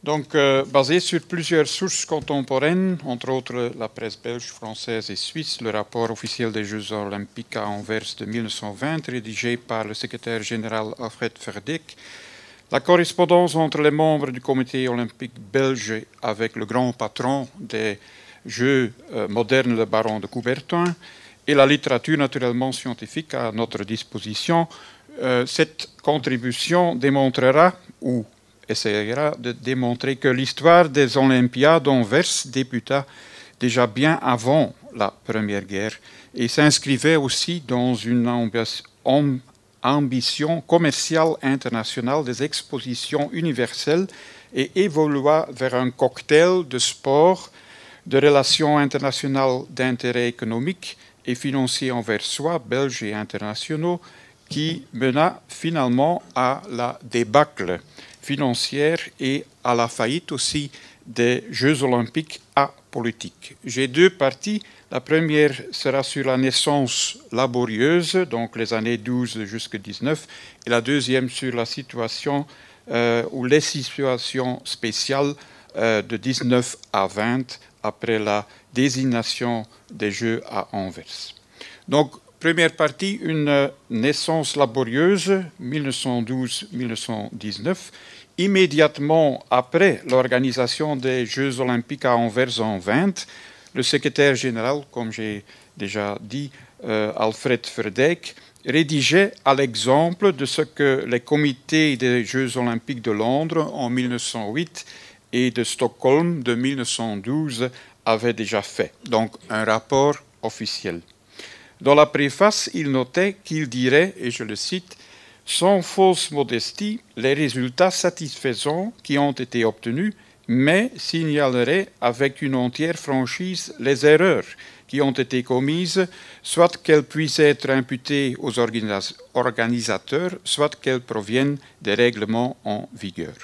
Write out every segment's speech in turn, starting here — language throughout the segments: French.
Basé sur plusieurs sources contemporaines, entre autres la presse belge, française et suisse, le rapport officiel des Jeux olympiques à Anvers de 1920, rédigé par le secrétaire général Alfred Verdijk, la correspondance entre les membres du comité olympique belge avec le grand patron des Jeux modernes, le baron de Coubertin, et la littérature naturellement scientifique à notre disposition, cette contribution démontrera, ou essayera de démontrer, que l'histoire des Olympiades d'Anvers débuta déjà bien avant la Première Guerre et s'inscrivait aussi dans une ambition commerciale internationale des expositions universelles et évolua vers un cocktail de sport, de relations internationales d'intérêt économique et financier anversois, belges et internationaux, qui mena finalement à la débâcle financière et à la faillite aussi des Jeux olympiques apolitiques. J'ai deux parties. La première sera sur la naissance laborieuse, donc les années 12 jusqu'à 19, et la deuxième sur la situation ou les situations spéciales de 19 à 20 après la désignation des Jeux à Anvers. Donc, première partie, une naissance laborieuse, 1912-1919. Immédiatement après l'organisation des Jeux olympiques à Anvers en 20, le secrétaire général, comme j'ai déjà dit, Alfred Verdijk, rédigeait à l'exemple de ce que les comités des Jeux olympiques de Londres en 1908 et de Stockholm de 1912 avaient déjà fait. Donc un rapport officiel. Dans la préface, il notait qu'il dirait, et je le cite, « Sans fausse modestie, les résultats satisfaisants qui ont été obtenus, mais signalerait avec une entière franchise les erreurs qui ont été commises, soit qu'elles puissent être imputées aux organisateurs, soit qu'elles proviennent des règlements en vigueur. »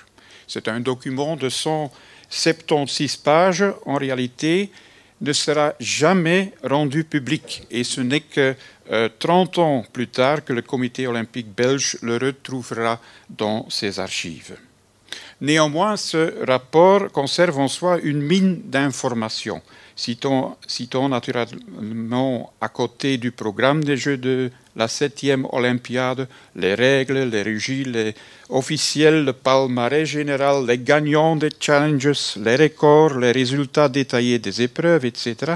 C'est un document de 176 pages. En réalité, ne sera jamais rendu public. Et ce n'est que 30 ans plus tard que le comité olympique belge le retrouvera dans ses archives. Néanmoins, ce rapport conserve en soi une mine d'informations. Citons naturellement à côté du programme des Jeux de la 7e Olympiade, les règles, les régies, les officiels, le palmarès général, les gagnants des challenges, les records, les résultats détaillés des épreuves, etc.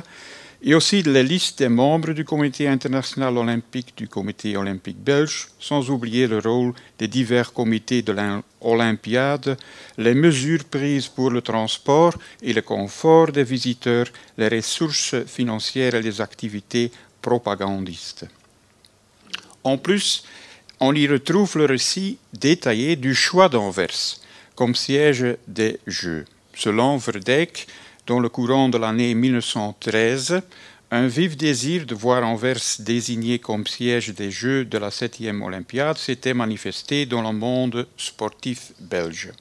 Et aussi les listes des membres du Comité international olympique, du Comité olympique belge, sans oublier le rôle des divers comités de l'Olympiade, les mesures prises pour le transport et le confort des visiteurs, les ressources financières et les activités propagandistes. En plus, on y retrouve le récit détaillé du choix d'Anvers comme siège des Jeux. Selon Verdijk, dans le courant de l'année 1913, un vif désir de voir Anvers désigné comme siège des Jeux de la 7e Olympiade s'était manifesté dans le monde sportif belge.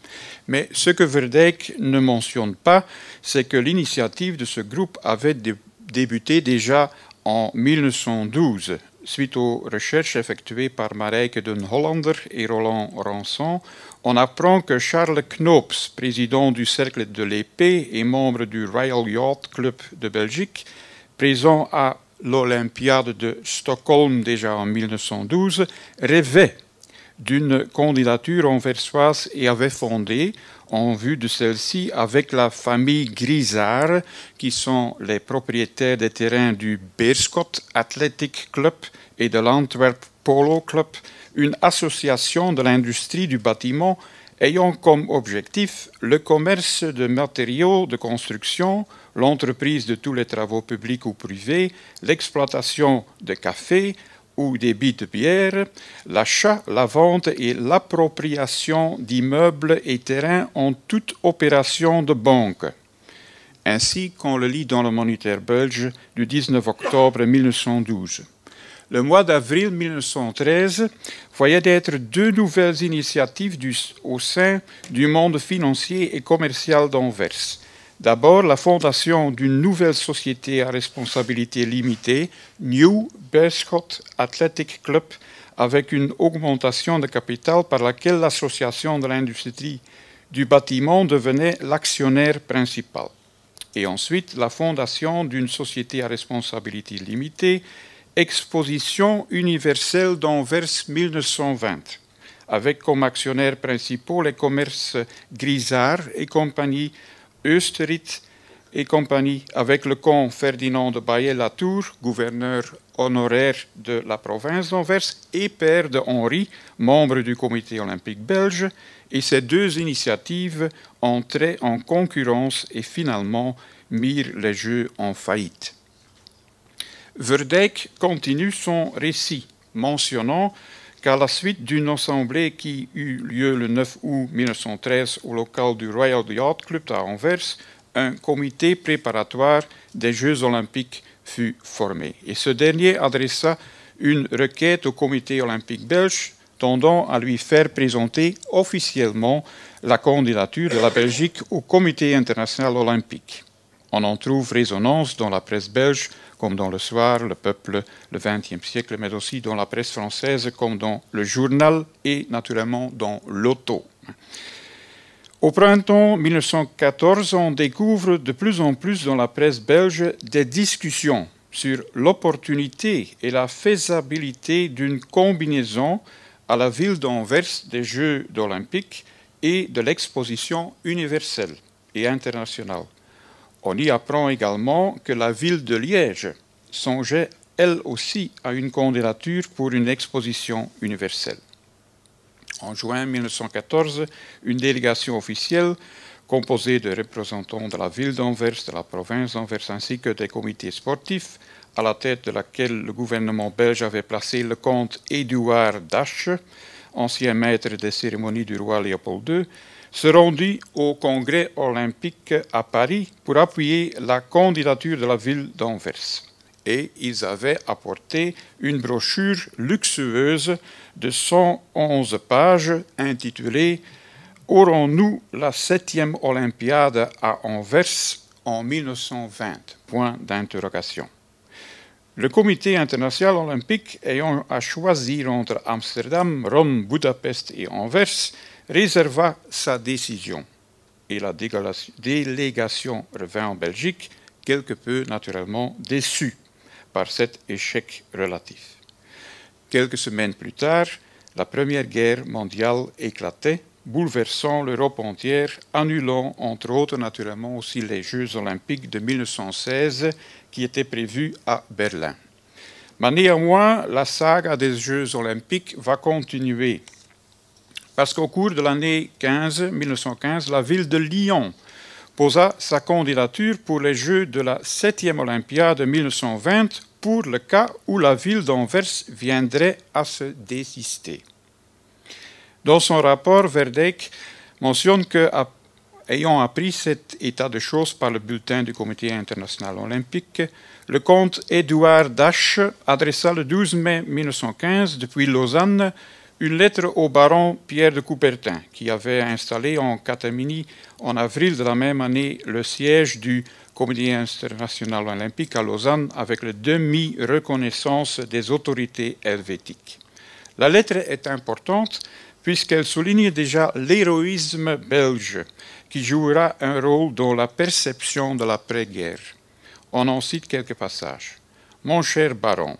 Mais ce que Verdijk ne mentionne pas, c'est que l'initiative de ce groupe avait débuté déjà en 1912, suite aux recherches effectuées par Marijke den Hollander et Roland Rançon. On apprend que Charles Knoops, président du Cercle de l'Épée et membre du Royal Yacht Club de Belgique, présent à l'Olympiade de Stockholm déjà en 1912, rêvait d'une candidature anversoise et avait fondé, en vue de celle-ci, avec la famille Grisard, qui sont les propriétaires des terrains du Beerschot Athletic Club et de l'Antwerp Polo Club, une association de l'industrie du bâtiment ayant comme objectif le commerce de matériaux de construction, l'entreprise de tous les travaux publics ou privés, l'exploitation de café ou des billes de bière, l'achat, la vente et l'appropriation d'immeubles et terrains en toute opération de banque. Ainsi qu'on le lit dans le Moniteur belge du 19 octobre 1912. Le mois d'avril 1913 voyait naître deux nouvelles initiatives au sein du monde financier et commercial d'Anvers. D'abord, la fondation d'une nouvelle société à responsabilité limitée, New Beerschot Athletic Club, avec une augmentation de capital par laquelle l'association de l'industrie du bâtiment devenait l'actionnaire principal. Et ensuite, la fondation d'une société à responsabilité limitée, Exposition universelle d'Anvers 1920, avec comme actionnaires principaux les commerces Grisard et compagnie, Österrit et compagnie, avec le comte Ferdinand de Baillet-Latour, gouverneur honoraire de la province d'Anvers et père de Henri, membre du comité olympique belge, et ces deux initiatives entraient en concurrence et finalement mirent les Jeux en faillite. Verdijk continue son récit, mentionnant qu'à la suite d'une assemblée qui eut lieu le 9 août 1913 au local du Royal Yacht Club à Anvers, un comité préparatoire des Jeux olympiques fut formé. Et ce dernier adressa une requête au comité olympique belge tendant à lui faire présenter officiellement la candidature de la Belgique au comité international olympique. On en trouve résonance dans la presse belge, comme dans Le Soir, Le Peuple, le XXe siècle, mais aussi dans la presse française, comme dans Le Journal et naturellement dans l'Auto. Au printemps 1914, on découvre de plus en plus dans la presse belge des discussions sur l'opportunité et la faisabilité d'une combinaison à la ville d'Anvers des Jeux olympiques et de l'exposition universelle et internationale. On y apprend également que la ville de Liège songeait elle aussi à une candidature pour une exposition universelle. En juin 1914, une délégation officielle composée de représentants de la ville d'Anvers, de la province d'Anvers ainsi que des comités sportifs, à la tête de laquelle le gouvernement belge avait placé le comte Édouard Dache, ancien maître des cérémonies du roi Léopold II, se rendit au congrès olympique à Paris pour appuyer la candidature de la ville d'Anvers. Et ils avaient apporté une brochure luxueuse de 111 pages intitulée « Aurons-nous la 7e Olympiade à Anvers en 1920 ?» Point d'interrogation. Le comité international olympique ayant à choisir entre Amsterdam, Rome, Budapest et Anvers réserva sa décision. Et la délégation revint en Belgique, quelque peu naturellement déçue par cet échec relatif. Quelques semaines plus tard, la Première Guerre mondiale éclatait, bouleversant l'Europe entière, annulant entre autres naturellement aussi les Jeux olympiques de 1916 qui étaient prévus à Berlin. Mais néanmoins, la saga des Jeux olympiques va continuer parce qu'au cours de l'année 1915, la ville de Lyon posa sa candidature pour les Jeux de la 7e Olympiade 1920 pour le cas où la ville d'Anvers viendrait à se désister. Dans son rapport, Verdijk mentionne que, ayant appris cet état de choses par le bulletin du Comité international olympique, le comte Édouard Dache adressa le 12 mai 1915, depuis Lausanne, une lettre au baron Pierre de Coubertin, qui avait installé en catimini en avril de la même année le siège du Comité international olympique à Lausanne avec la demi-reconnaissance des autorités helvétiques. La lettre est importante puisqu'elle souligne déjà l'héroïsme belge qui jouera un rôle dans la perception de l'après-guerre. On en cite quelques passages. « Mon cher baron,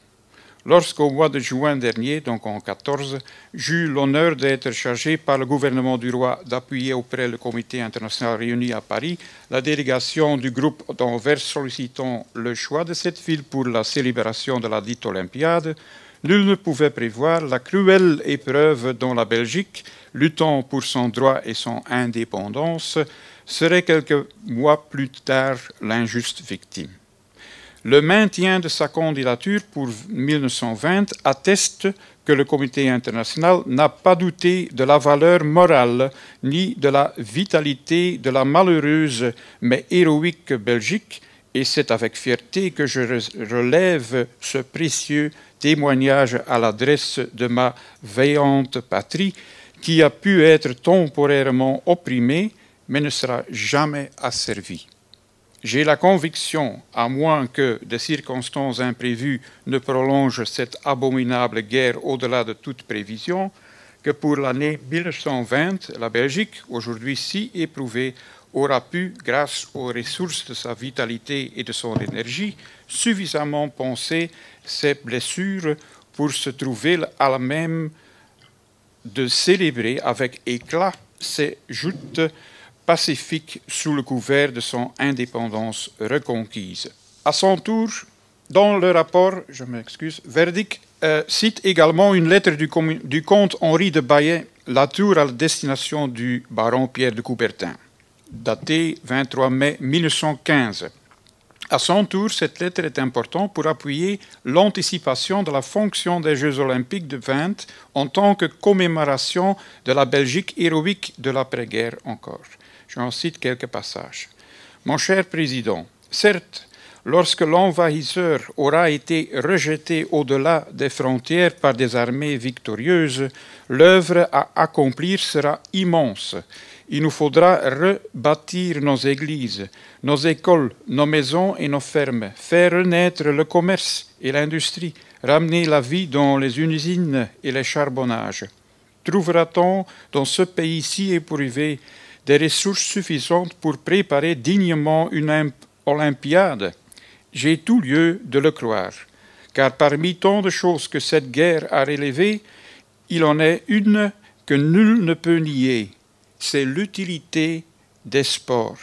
lorsqu'au mois de juin dernier, donc en 1914, j'eus l'honneur d'être chargé par le gouvernement du roi d'appuyer auprès du comité international réuni à Paris la délégation du groupe d'Anvers sollicitant le choix de cette ville pour la célébration de la dite Olympiade, nul ne pouvait prévoir la cruelle épreuve dont la Belgique, luttant pour son droit et son indépendance, serait quelques mois plus tard l'injuste victime. Le maintien de sa candidature pour 1920 atteste que le comité international n'a pas douté de la valeur morale ni de la vitalité de la malheureuse mais héroïque Belgique, et c'est avec fierté que je relève ce précieux témoignage à l'adresse de ma vaillante patrie qui a pu être temporairement opprimée mais ne sera jamais asservie. J'ai la conviction, à moins que des circonstances imprévues ne prolongent cette abominable guerre au-delà de toute prévision, que pour l'année 1920, la Belgique, aujourd'hui si éprouvée, aura pu, grâce aux ressources de sa vitalité et de son énergie, suffisamment penser ses blessures pour se trouver à la même de célébrer avec éclat ses joutes pacifiques sous le couvert de son indépendance reconquise. À son tour, dans le rapport, je m'excuse, Verdict cite également une lettre du comte Henri de Baillet, Latour à la destination du baron Pierre de Coubertin, datée 23 mai 1915. À son tour, cette lettre est importante pour appuyer l'anticipation de la fonction des Jeux olympiques de 20 en tant que commémoration de la Belgique héroïque de l'après-guerre encore. J'en cite quelques passages. Mon cher président, certes, lorsque l'envahisseur aura été rejeté au-delà des frontières par des armées victorieuses, l'œuvre à accomplir sera immense. Il nous faudra rebâtir nos églises, nos écoles, nos maisons et nos fermes, faire renaître le commerce et l'industrie, ramener la vie dans les usines et les charbonnages. Trouvera-t-on dans ce pays si éprouvé des ressources suffisantes pour préparer dignement une Olympiade? J'ai tout lieu de le croire, car parmi tant de choses que cette guerre a relevées, il en est une que nul ne peut nier. C'est l'utilité des sports.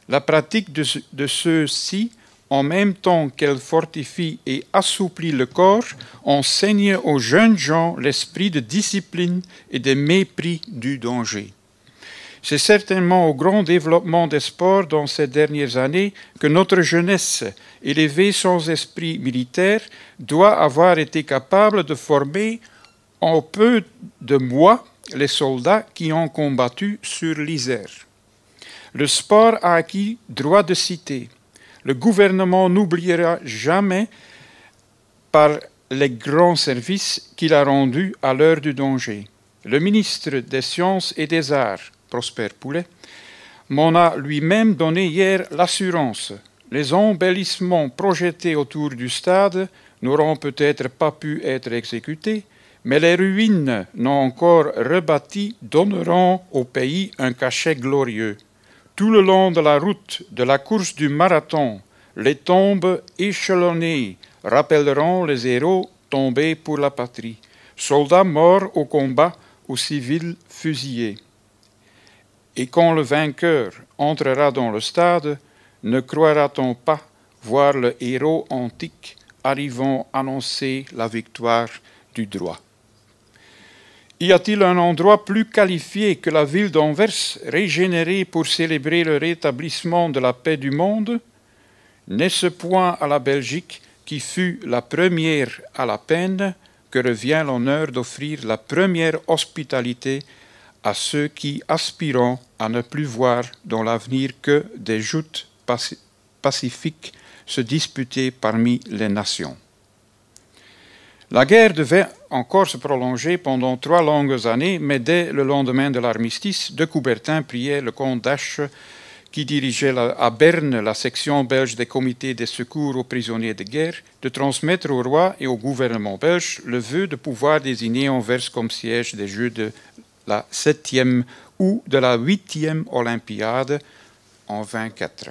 La pratique de ceux-ci, en même temps qu'elle fortifie et assouplit le corps, enseigne aux jeunes gens l'esprit de discipline et de mépris du danger. C'est certainement au grand développement des sports dans ces dernières années que notre jeunesse, élevée sans esprit militaire, doit avoir été capable de former en peu de mois les soldats qui ont combattu sur l'Isère. Le sport a acquis droit de cité. Le gouvernement n'oubliera jamais par les grands services qu'il a rendus à l'heure du danger. Le ministre des Sciences et des Arts, Prosper Poulet, m'en a lui-même donné hier l'assurance. Les embellissements projetés autour du stade n'auront peut-être pas pu être exécutés, mais les ruines non encore rebâties donneront au pays un cachet glorieux. Tout le long de la route de la course du marathon, les tombes échelonnées rappelleront les héros tombés pour la patrie, soldats morts au combat ou civils fusillés. Et quand le vainqueur entrera dans le stade, ne croira-t-on pas voir le héros antique arrivant annoncer la victoire du droit? Y a-t-il un endroit plus qualifié que la ville d'Anvers, régénérée pour célébrer le rétablissement de la paix du monde? N'est-ce point à la Belgique, qui fut la première à la peine, que revient l'honneur d'offrir la première hospitalité à ceux qui aspirent à ne plus voir dans l'avenir que des joutes pacifiques se disputer parmi les nations? La guerre devait encore se prolonger pendant 3 longues années, mais dès le lendemain de l'armistice, de Coubertin priait le comte d'Ache, qui dirigeait à Berne la section belge des comités de secours aux prisonniers de guerre, de transmettre au roi et au gouvernement belge le vœu de pouvoir désigner Anvers comme siège des Jeux de la 7e ou de la 8e Olympiade en 24.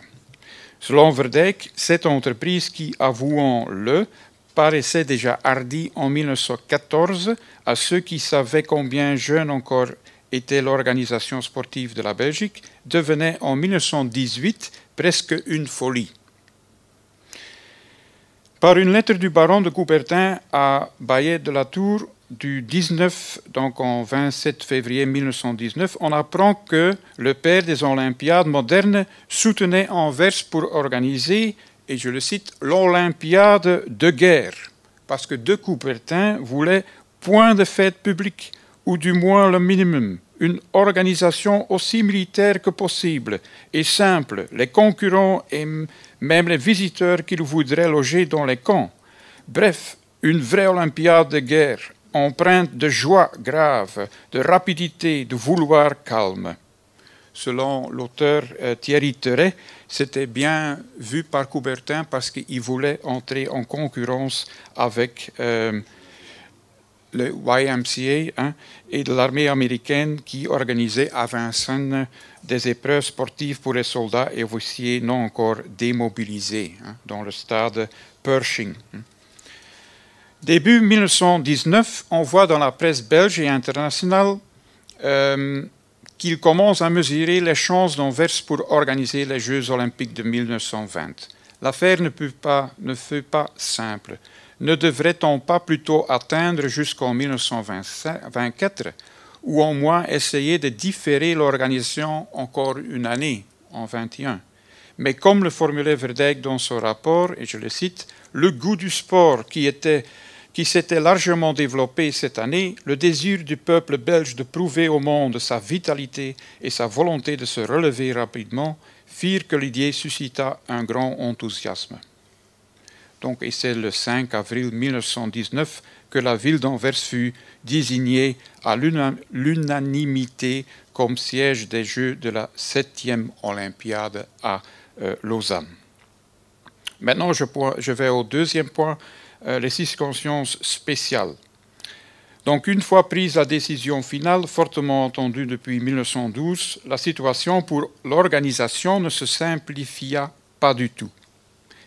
Selon Verdict, cette entreprise qui, avouons-le, paraissait déjà hardie en 1914 à ceux qui savaient combien jeune encore était l'organisation sportive de la Belgique, devenait en 1918 presque une folie. Par une lettre du baron de Coubertin à Baillet de Latour du 19, donc en 27 février 1919, on apprend que le père des Olympiades modernes soutenait Anvers pour organiser, et je le cite, l'Olympiade de guerre, parce que de Coubertin voulait point de fête publique, ou du moins le minimum, une organisation aussi militaire que possible et simple, les concurrents et même les visiteurs qu'ils voudraient loger dans les camps. Bref, une vraie Olympiade de guerre, empreinte de joie grave, de rapidité, de vouloir calme. Selon l'auteur Thierry Teret, c'était bien vu par Coubertin parce qu'il voulait entrer en concurrence avec le YMCA, hein, et de l'armée américaine qui organisait à Vincennes des épreuves sportives pour les soldats et officiers non encore démobilisés, hein, dans le stade Pershing. Début 1919, on voit dans la presse belge et internationale qu'il commence à mesurer les chances d'Anvers pour organiser les Jeux olympiques de 1920. L'affaire ne fut pas simple. Ne devrait-on pas plutôt atteindre jusqu'en 1924 ou au moins essayer de différer l'organisation encore une année, en 21? Mais comme le formulait Verdijk dans son rapport, et je le cite, « Le goût du sport qui s'était largement développé cette année, le désir du peuple belge de prouver au monde sa vitalité et sa volonté de se relever rapidement firent que l'idée suscita un grand enthousiasme. » Donc, et c'est le 5 avril 1919 que la ville d'Anvers fut désignée à l'unanimité comme siège des Jeux de la 7e Olympiade à Lausanne. Maintenant, je vais au deuxième point, les circonstances spéciales. Donc, une fois prise la décision finale, fortement entendue depuis 1912, la situation pour l'organisation ne se simplifia pas du tout.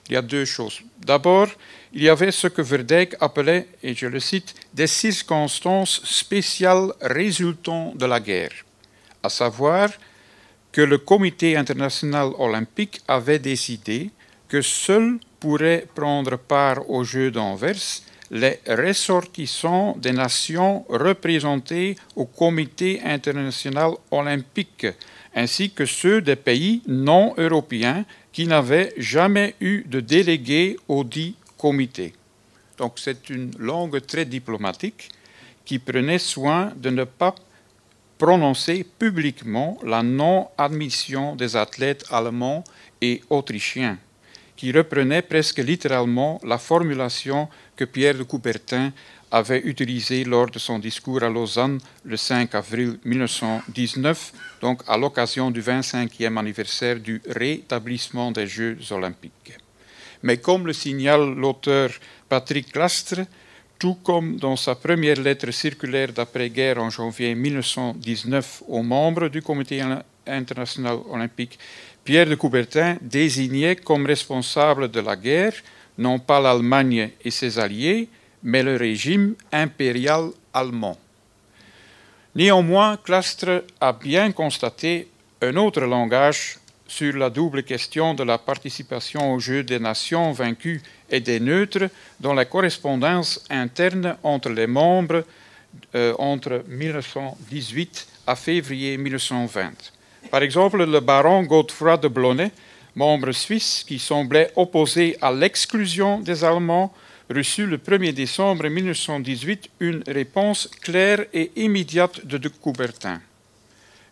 Il y a deux choses. D'abord, il y avait ce que Verdijk appelait, et je le cite, des circonstances spéciales résultant de la guerre, à savoir que le Comité international olympique avait décidé que seuls pourraient prendre part aux Jeux d'Anvers les ressortissants des nations représentées au Comité international olympique, ainsi que ceux des pays non européens qui n'avaient jamais eu de délégués au dit comité. Donc c'est une langue très diplomatique qui prenait soin de ne pas prononcer publiquement la non-admission des athlètes allemands et autrichiens, qui reprenait presque littéralement la formulation que Pierre de Coubertin avait utilisée lors de son discours à Lausanne le 5 avril 1919, donc à l'occasion du 25e anniversaire du rétablissement des Jeux olympiques. Mais comme le signale l'auteur Patrick Lastre, tout comme dans sa première lettre circulaire d'après-guerre en janvier 1919 aux membres du Comité international olympique, Pierre de Coubertin désignait comme responsable de la guerre non pas l'Allemagne et ses alliés, mais le régime impérial allemand. Néanmoins, Clastres a bien constaté un autre langage sur la double question de la participation aux Jeux des nations vaincues et des neutres dans la correspondance interne entre les membres entre 1918 à février 1920. Par exemple, le baron Godefroy de Blonay, membre suisse qui semblait opposé à l'exclusion des Allemands, reçut le 1er décembre 1918 une réponse claire et immédiate de Coubertin.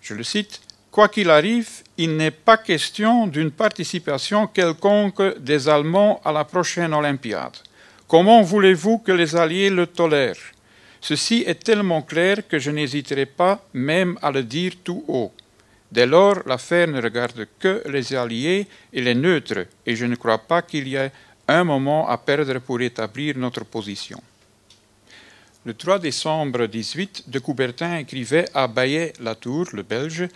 Je le cite, « Quoi qu'il arrive, il n'est pas question d'une participation quelconque des Allemands à la prochaine Olympiade. Comment voulez-vous que les Alliés le tolèrent? Ceci est tellement clair que je n'hésiterai pas même à le dire tout haut. Dès lors, l'affaire ne regarde que les Alliés et les neutres, et je ne crois pas qu'il y ait un moment à perdre pour établir notre position. » Le 3 décembre 1918, de Coubertin écrivait à Baillet-Latour, le Belge,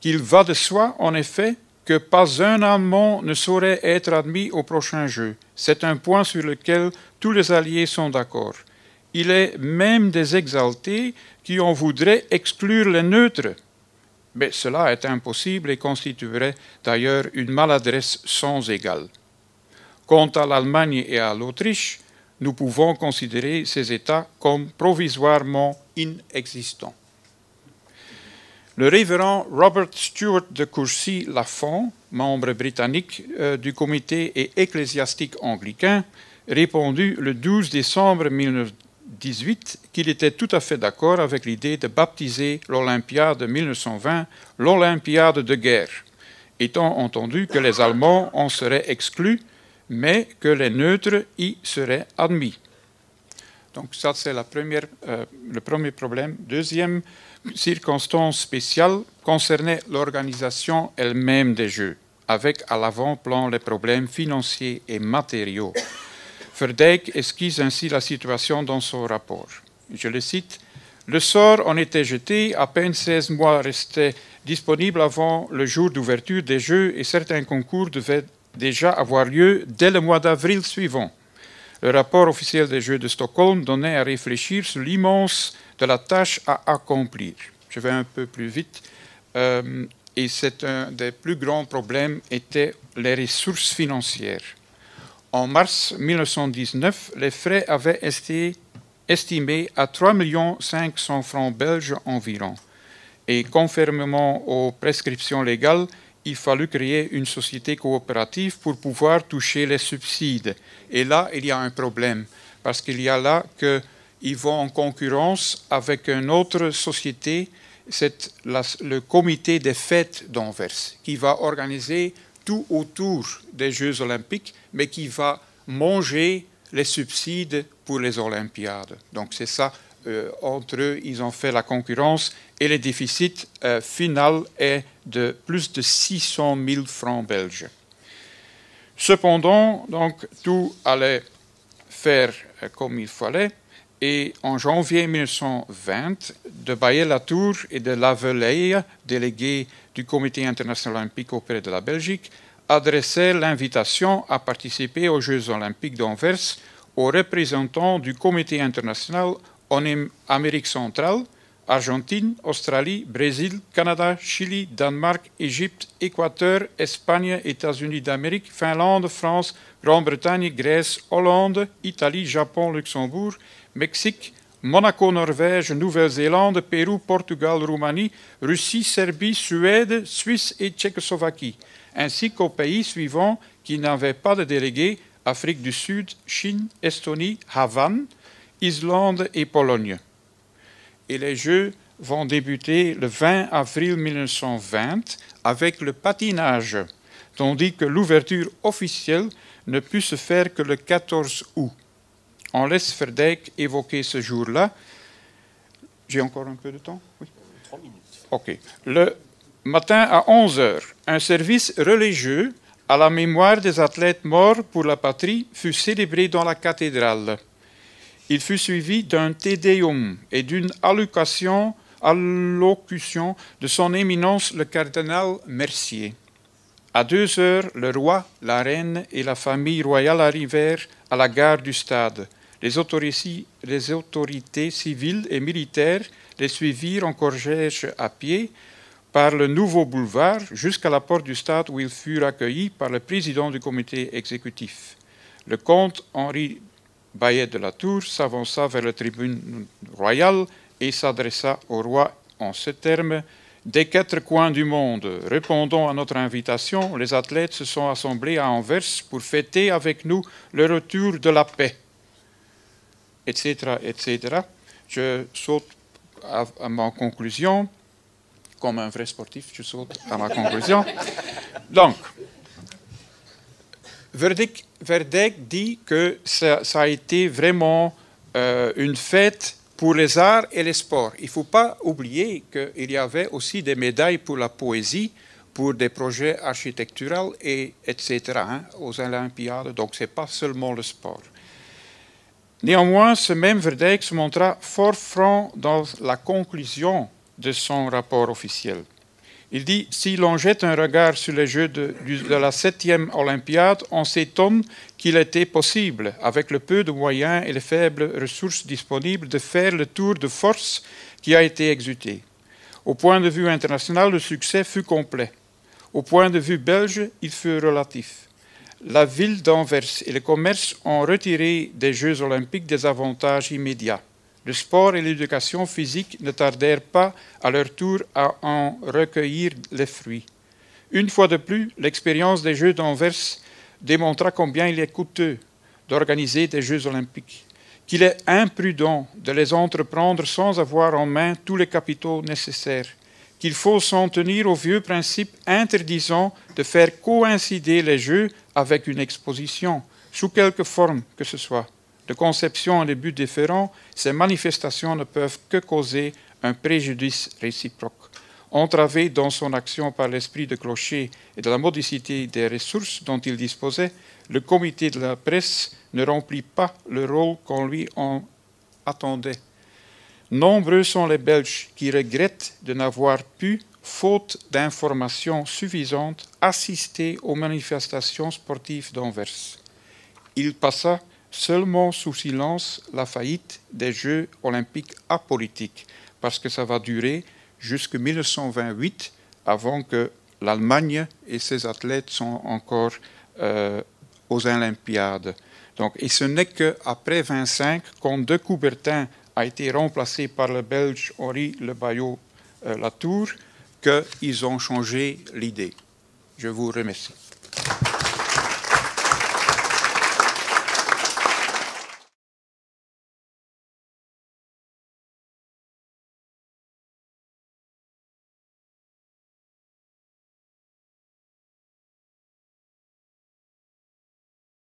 qu'il va de soi, en effet, que pas un Allemand ne saurait être admis au prochain jeu. C'est un point sur lequel tous les Alliés sont d'accord. Il est même des exaltés qui en voudraient exclure les neutres. Mais cela est impossible et constituerait d'ailleurs une maladresse sans égale. Quant à l'Allemagne et à l'Autriche, nous pouvons considérer ces États comme provisoirement inexistants. Le révérend Robert Stewart de Courcy-Lafont, membre britannique du comité et ecclésiastique anglican, répondit le 12 décembre 1918 qu'il était tout à fait d'accord avec l'idée de baptiser l'Olympiade 1920 l'Olympiade de guerre, étant entendu que les Allemands en seraient exclus, mais que les neutres y seraient admis. Donc ça, c'est le premier problème. Deuxième circonstance spéciale concernait l'organisation elle-même des Jeux, avec à l'avant-plan les problèmes financiers et matériaux. Verdijk esquisse ainsi la situation dans son rapport. je le cite, « Le sort en était jeté, à peine 16 mois restaient disponibles avant le jour d'ouverture des Jeux et certains concours devaient déjà avoir lieu dès le mois d'avril suivant. Le rapport officiel des Jeux de Stockholm donnait à réfléchir sur l'immense de la tâche à accomplir. » Je vais un peu plus vite. Et c'est un des plus grands problèmes étaient les ressources financières. En mars 1919, les frais avaient été estimés à 3 500 000 francs belges environ. Et conformément aux prescriptions légales, il fallut créer une société coopérative pour pouvoir toucher les subsides. Et là, il y a un problème, parce qu'il y a là qu'ils vont en concurrence avec une autre société, c'est le comité des fêtes d'Anvers, qui va organiser tout autour des Jeux olympiques, mais qui va manger les subsides pour les Olympiades. Donc c'est ça, entre eux, ils ont fait la concurrence et le déficit final est de plus de 600 000 francs belges. Cependant, donc, tout allait faire comme il fallait. Et en janvier 1920, de Baillet-Latour et de Lavelaye, délégués du Comité international olympique auprès de la Belgique, adressaient l'invitation à participer aux Jeux olympiques d'Anvers aux représentants du Comité international en Amérique centrale, Argentine, Australie, Brésil, Canada, Chili, Danemark, Égypte, Équateur, Espagne, États-Unis d'Amérique, Finlande, France, Grande-Bretagne, Grèce, Hollande, Italie, Japon, Luxembourg, Mexique, Monaco, Norvège, Nouvelle-Zélande, Pérou, Portugal, Roumanie, Russie, Serbie, Suède, Suisse et Tchécoslovaquie, ainsi qu'aux pays suivants qui n'avaient pas de délégués, Afrique du Sud, Chine, Estonie, Havane, Islande et Pologne. Et les Jeux vont débuter le 20 avril 1920 avec le patinage, tandis que l'ouverture officielle ne put se faire que le 14 août. On laisse Verdijk évoquer ce jour-là. J'ai encore un peu de temps? Oui. 3 minutes. OK. Le matin à 11 h, un service religieux à la mémoire des athlètes morts pour la patrie fut célébré dans la cathédrale. Il fut suivi d'un Te Deum et d'une allocution de son éminence le cardinal Mercier. À 2 h, le roi, la reine et la famille royale arrivèrent à la gare du stade. Les autorités civiles et militaires les suivirent en cortège à pied par le nouveau boulevard jusqu'à la porte du stade où ils furent accueillis par le président du comité exécutif. Le comte Henri Baillet-de-Latour s'avança vers la tribune royale et s'adressa au roi en ces termes: « Des 4 coins du monde, répondant à notre invitation, les athlètes se sont assemblés à Anvers pour fêter avec nous le retour de la paix. » Etc., etc. Je saute à ma conclusion. Comme un vrai sportif, je saute à ma conclusion. Donc, Verdijk dit que ça a été vraiment une fête pour les arts et les sports. Il ne faut pas oublier qu'il y avait aussi des médailles pour la poésie, pour des projets architecturaux, etc. Aux Olympiades. Donc, ce n'est pas seulement le sport. Néanmoins, ce même Verdijk se montra fort franc dans la conclusion de son rapport officiel. Il dit « Si l'on jette un regard sur les Jeux de la 7e Olympiade, on s'étonne qu'il était possible, avec le peu de moyens et les faibles ressources disponibles, de faire le tour de force qui a été exécuté. Au point de vue international, le succès fut complet. Au point de vue belge, il fut relatif. La ville d'Anvers et le commerce ont retiré des Jeux olympiques des avantages immédiats. Le sport et l'éducation physique ne tardèrent pas à leur tour à en recueillir les fruits. Une fois de plus, l'expérience des Jeux d'Anvers démontra combien il est coûteux d'organiser des Jeux olympiques, qu'il est imprudent de les entreprendre sans avoir en main tous les capitaux nécessaires, qu'il faut s'en tenir au vieux principe interdisant de faire coïncider les Jeux avec une exposition, sous quelque forme que ce soit. De conception et de buts différents, ces manifestations ne peuvent que causer un préjudice réciproque. Entravé dans son action par l'esprit de clocher et de la modicité des ressources dont il disposait, le comité de la presse ne remplit pas le rôle qu'on lui en attendait. Nombreux sont les Belges qui regrettent de n'avoir pu, faute d'informations suffisantes, assister aux manifestations sportives d'Anvers. Il passa seulement sous silence la faillite des Jeux olympiques apolitiques, parce que ça va durer jusqu'en 1928 avant que l'Allemagne et ses athlètes sont encore aux Olympiades. Donc, et ce n'est qu'après 1925, quand De Coubertin a été remplacé par le Belge Henri Le Bayot Latour, qu'ils ont changé l'idée. Je vous remercie.